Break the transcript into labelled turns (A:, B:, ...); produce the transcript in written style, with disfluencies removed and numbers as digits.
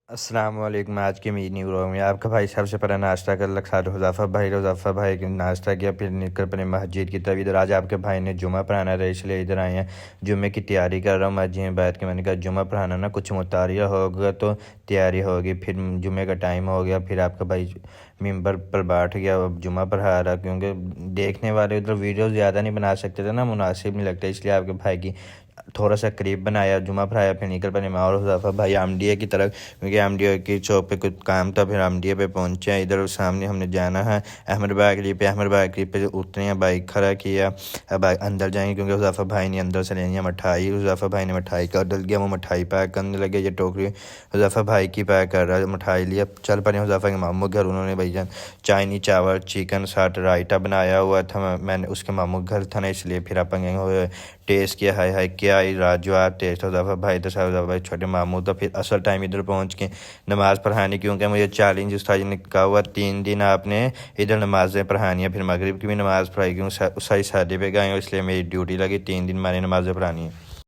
A: السلام علیکم۔ آج کی میری نیو میں آپ کا بھائی سب سے پہلے ناشتہ کر لگا حذیفہ بھائی کے ناشتہ کیا، پھر نکل اپنے مسجد کی طرف۔ ادھر آج آپ کے بھائی نے جمعہ پڑھانا رہا، اس لیے ادھر آئے ہیں۔ جمعے کی تیاری کر رہا ہوں مسجد میں بیٹھ کے۔ میں نے کہا جمعہ پڑھانا نا، کچھ مطالعہ ہوگا تو تیاری ہوگی، پھر جمعے کا ٹائم ہو گیا، پھر آپ کا بھائی ممبر پر بیٹھ گیا، اب جمعہ پڑھا رہا، کیونکہ دیکھنے والے ادھر ویڈیو زیادہ نہیں بنا سکتے تھے نا، مناسب نہیں لگتا، اس لیے آپ کے بھائی کی تھوڑا سا قریب بنایا، جمعہ پڑھایا، پھر نکل پڑے میں اور حذیفہ بھائی آمڈیے کی طرف، کیونکہ آمڈیے کی چوک پہ کچھ کام تھا، پھر آمڈیے پہ پہنچے ہیں۔ ادھر سامنے ہم نے جانا ہے احمد باغری پہ، احمد باغری پہ اترے ہیں، بائک کھڑا کیا، اب اندر جائیں گے کیونکہ حذیفہ بھائی نے اندر سے لینی ہے مٹھائی۔ حذیفہ بھائی نے مٹھائی کا ڈل گیا، وہ مٹھائی پیک کرنے لگے، یہ ٹوکری حذیفہ بھائی کی پیک کر رہا ہے، مٹھائی لیا، چل پڑے حذیفہ کے ماموں گھر۔ انہوں نے بھائی جان چائنی چاول چکن ساتھ رائتا بنایا ہوا تھا، میں نے اس کے ماموں گھر تھا نا، اس لیے پھر اپن گئے ٹیسٹ کیا، ہائے ہائے کیا لاجواب ٹیسٹ۔ حذیفہ بھائی تو حذیفہ بھائی چھوٹے ماموں تو پھر اصل ٹائم ادھر پہنچ کے نماز پڑھانی، کیونکہ مجھے چیلنج استاد جی نے کہا ہوا 3 دن آپ نے ادھر نمازیں پڑھانی ہیں، پھر مغرب کی بھی نماز پڑھائی، کیونکہ صحیح شادی پہ گئے ہوں، اس لیے میری ڈیوٹی لگی 3 دن میں نے نمازیں پڑھانی ہیں۔